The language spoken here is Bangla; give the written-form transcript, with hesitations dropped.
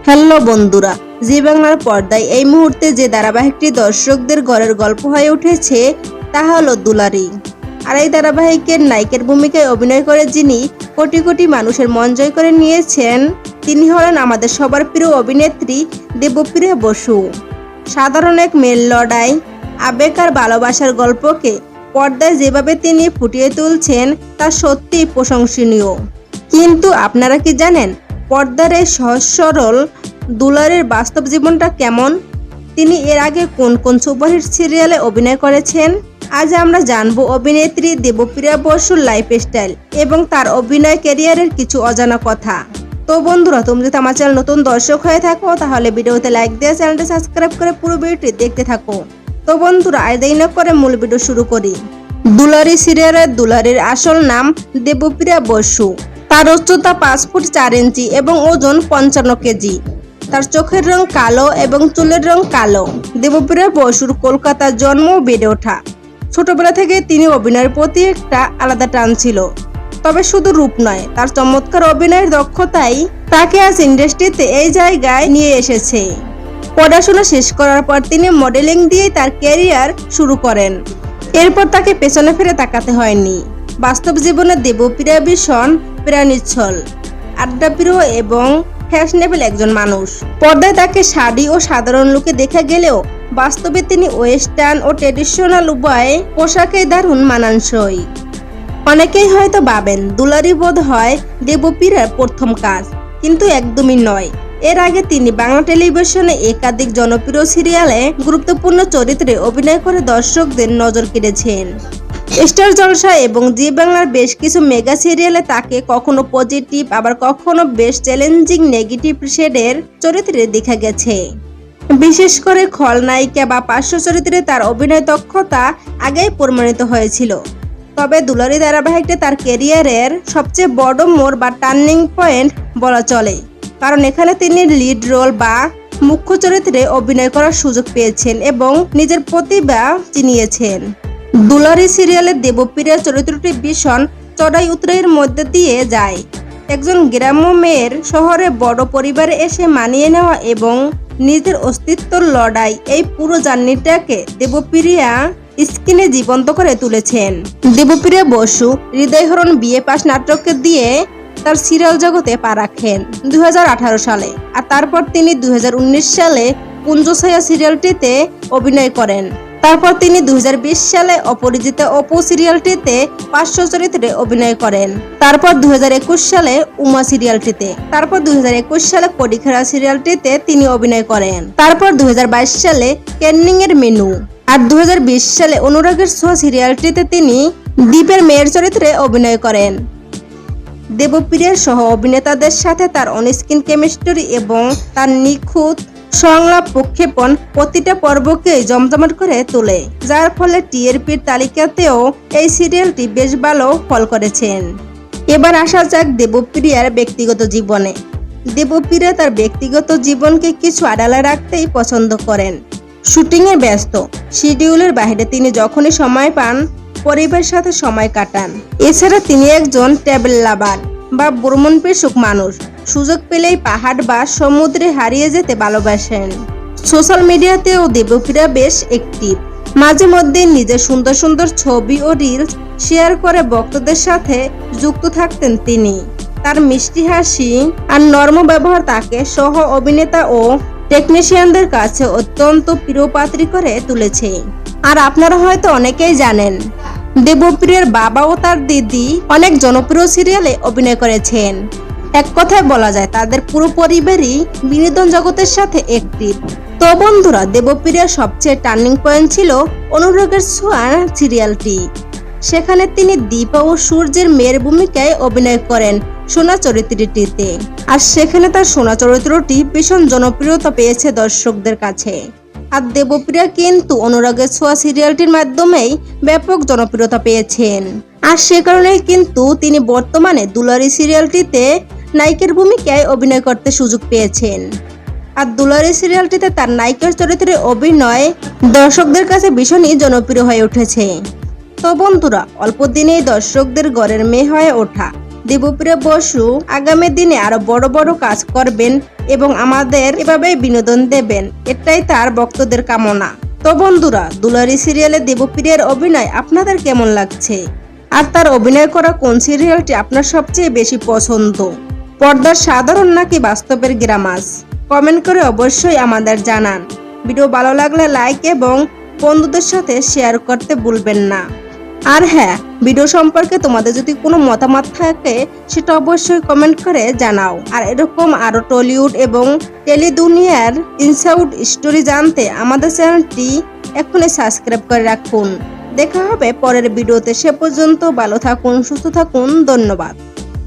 হ্যালো বন্ধুরা, জি বাংলার পর্দায় এই মুহূর্তে যে ধারাবাহিকটি দর্শকদের ঘরের গল্প হয়ে উঠেছে তা হলো দুলারি। আর এই ধারাবাহিকের নায়িকার ভূমিকায় অভিনয় করে যিনি কোটি কোটি মানুষের মন জয় করে নিয়েছেন তিনি হলেন আমাদের সবার প্রিয় অভিনেত্রী দেবপ্রিয়া বসু। সাধারণ এক মেয়ের লড়াই, আবেগ আর ভালোবাসার গল্পকে পর্দায় যেভাবে তিনি ফুটিয়ে তুলছেন তা সত্যিই প্রশংসনীয়। কিন্তু আপনারা কি জানেন পর্দার এই সহজ সরল দুলারের বাস্তব জীবনটা কেমন? তিনি এর আগে কোন কোন সুপারহিট সিরিয়ালে অভিনয় করেছেন? আজ আমরা জানবো অভিনেত্রী দেবপ্রিয়া বসুর লাইফস্টাইল এবং তার অভিনয় ক্যারিয়ারের কিছু অজানা কথা। তো বন্ধুরা, তুমি যদি আমার চ্যানেল নতুন দর্শক হয়ে থাকো তাহলে ভিডিওতে লাইক দিয়ে চ্যানেলটি সাবস্ক্রাইব করে পুরো ভিডিওটি দেখতে থাকো। তো বন্ধুরা, আর দেরি না করে মূল ভিডিও শুরু করি। দুলারি সিরিয়ালের দুলারির আসল নাম দেবপ্রিয়া বসু। তার উচ্চতা 5 ফুট 4 ইঞ্চি এবং ওজন 55 কেজি। তার চোখের রং কালো এবং চুলের রং কালো। দেবপ্রিয়া বসুর কলকাতার জন্ম ও বেড়ে ওঠা। ছোটবেলা থেকে তিনি অভিনয়ের প্রতি একটা আলাদা টান ছিল। তবে শুধু রূপ নয়, তার চমৎকার অভিনয়ের দক্ষতাই তাকে আজ ইন্ডাস্ট্রিতে এই জায়গায় নিয়ে এসেছে। পড়াশোনা শেষ করার পর তিনি মডেলিং দিয়ে তার ক্যারিয়ার শুরু করেন। এরপর তাকে পেছনে ফিরে তাকাতে হয়নি। বাস্তব জীবনে দেবপ্রিয়া ভীষণ প্রাণীচ্ছল, আড্ডাপ্রিয় এবং ফ্যাশনেবল একজন মানুষ। পর্দায় তাকে শাড়ি ও সাধারণ লুকে দেখা গেলেও বাস্তবে তিনি ওয়েস্টার্ন ও ট্রেডিশনাল উভয় পোশাকেই দারুণ মানানসই। অনেকেই হয়তো ভাবেন দুলারি বোধ হয় দেবপ্রিয়ার প্রথম কাজ, কিন্তু একদমই নয়। এর আগে তিনি বাংলা টেলিভিশনে একাধিক জনপ্রিয় সিরিয়ালে গুরুত্বপূর্ণ চরিত্রে অভিনয় করে দর্শকদের নজর কেড়েছেন। স্টার জলসা এবং জি বাংলার বেশ কিছু মেগা সিরিয়ালে তাকে কখনো পজিটিভ আবার কখনো বেশ চ্যালেঞ্জিং নেগেটিভ শেডের চরিত্রে দেখা গেছে। বিশেষ করে খলনায়িকা বা পার্শ্ব চরিত্রে তার অভিনয় দক্ষতা আগেই প্রমাণিত হয়েছিল। তবে দুলারি ধারাবাহিকটি তার ক্যারিয়ারের সবচেয়ে বড় মোড় বা টার্নিং পয়েন্ট বলা চলে, কারণ এখানে তিনি লিড রোল বা মুখ্য চরিত্রে অভিনয় করার সুযোগ পেয়েছেন এবং নিজের প্রতিভা চিনিয়েছেন। দুলারি সিরিয়ালের দেবপ্রিয়া চরিত্রটি ভীষণ চড়াই উতরাইয়ের মধ্যে দিয়ে যায়। একজন গ্রাম্য মেয়ের শহরে বড় পরিবারে এসে মানিয়ে নেওয়া এবং নিজের অস্তিত্বর লড়াই, এই পুরো জার্নিটাকে দেবপ্রিয়া স্ক্রিনে জীবন্ত করে তুলেছেন। দেবপ্রিয়া বসু হৃদয়হরণ বিয়ে পাশ নাটককে দিয়ে তার সিরিয়াল জগতে পা রাখেন 2018 সালে। আর তারপর তিনি 2019 সালে কুঞ্জছায়া সিরিয়ালটিতে অভিনয় করেন। তারপর তিনি 2020 সালে অপরিচিত অপু সিরিয়ালটিতে পার্শ্ব চরিত্রে অভিনয় করেন। তারপর 2021 সালে উমা সিরিয়ালটিতে। তারপর 2021 সালে কড়িখেড়া সিরিয়ালটিতে তিনি অভিনয় করেন। তারপর 2022 সালে ক্যানিং এর মেনু। আর 2020 সালে অনুরাগের ছোঁয়া সিরিয়ালটিতে তিনি দীপের মেয়ের চরিত্রে অভিনয় করেন। দেবপ্রিয়ার সহ অভিনেতাদের সাথে তার অনস্ক্রিন কেমিস্ট্রি এবং তার নিখুঁত সংলাপ প্রক্ষেপণ প্রতিটা পর্বকে জমজমাট করে তোলে, যার ফলে টিআরপির তালিকাতেও এই সিরিয়ালটি বেশ ভালো ফল করেছেন। এবার আসা যাক দেবপ্রিয়ার ব্যক্তিগত জীবনে। দেবপ্রিয়া তার ব্যক্তিগত জীবনকে কিছু আড়ালে রাখতেই পছন্দ করেন। শুটিংয়ে ব্যস্ত শিডিউলের বাইরে তিনি যখনই সময় পান পরিবারের সাথে সময় কাটান। এছাড়া তিনি একজন ট্রাভেল লাভার বা ভ্রমণপিপাসু মানুষ। সুযোগ পেলেই পাহাড় বা সমুদ্রে হারিয়ে যেতে ভালোবাসেন। সোশ্যাল মিডিয়াতেও দেবপ্রিয়া বেশ অ্যাক্টিভ। মাঝে মধ্যে নিজের সুন্দর সুন্দর ছবি ও রিলস শেয়ার করে ভক্তদের সাথে যুক্ত থাকতেন তিনি। তার মিষ্টি হাসি আর নরম ব্যবহার তাকে সহ অভিনেতা ও টেকনিশিয়ানদের কাছে অত্যন্ত প্রিয়পাত্রী করে তুলেছে। আর আপনারা হয়তো অনেকেই জানেন দেবপ্রিয়ার বাবা ও তার দিদি অনেক জনপ্রিয় সিরিয়ালে অভিনয় করেছেন। এক কথায় বলা যায় তাদের পুরো পরিবারই বিনোদন জগতের সাথে অ্যাক্টিভ। তো বন্ধুরা, দেবপ্রিয়ার সবচেয়ে টার্নিং পয়েন্ট ছিল অনুরাগের ছোঁয়া সিরিয়ালটি। সেখানে তিনি দীপা ও সূর্যের মেয়ের ভূমিকায় অভিনয় করেন সোনা চরিত্রটিতে। আর সেখানে তার সোনা চরিত্রটি ভীষণ জনপ্রিয়তা পেয়েছে দর্শকদের কাছে। আর দেবপ্রিয়া কিন্তু অনুরাগের ছোঁয়া সিরিয়ালটির মাধ্যমেই ব্যাপক জনপ্রিয়তা পেয়েছেন। আর সে কারণেই কিন্তু তিনি বর্তমানে দুলারি সিরিয়ালটিতে নায়িকার ভূমিকায় অভিনয় করতে সুযোগ পেয়েছেন। আর দুলারি সিরিয়ালটিতে তার নায়িকার চরিত্রে অভিনয় দর্শকদের কাছে ভীষণই জনপ্রিয় হয়ে উঠেছে। তো বন্ধুরা, অল্প দিনেই দর্শকদের ঘরের মেয়ে হয়ে ওঠা দেবপ্রিয় বসু আগামী দিনে আরো বড় বড় কাজ করবেন এবং আমাদের এভাবেই বিনোদন দেবেন, এটাই তার ভক্তদের কামনা। তো বন্ধুরা, দুলারি সিরিয়ালে দেবপ্রিয়ার অভিনয় আপনাদের কেমন লাগছে? আর তার অভিনয় করা কোন সিরিয়ালটি আপনার সবচেয়ে বেশি পছন্দ? পর্দার সাধারণ নাকি বাস্তবের গ্রামাস? কমেন্ট করে অবশ্যই আমাদের জানান। ভিডিও ভালো লাগলে লাইক এবং বন্ধুদের সাথে শেয়ার করতে ভুলবেন না। আর হ্যাঁ, ভিডিও সম্পর্কে তোমাদের যদি কোনো মতামত থাকে সেটা অবশ্যই কমেন্ট করে জানাও। আর এরকম আরো টলিউড এবং টেলি দুনিয়ার ইনসাইড স্টোরি জানতে আমাদের চ্যানেলটি এখনই সাবস্ক্রাইব করে রাখুন। দেখা হবে পরের ভিডিওতে, সে পর্যন্ত ভালো থাকুন, সুস্থ থাকুন, ধন্যবাদ।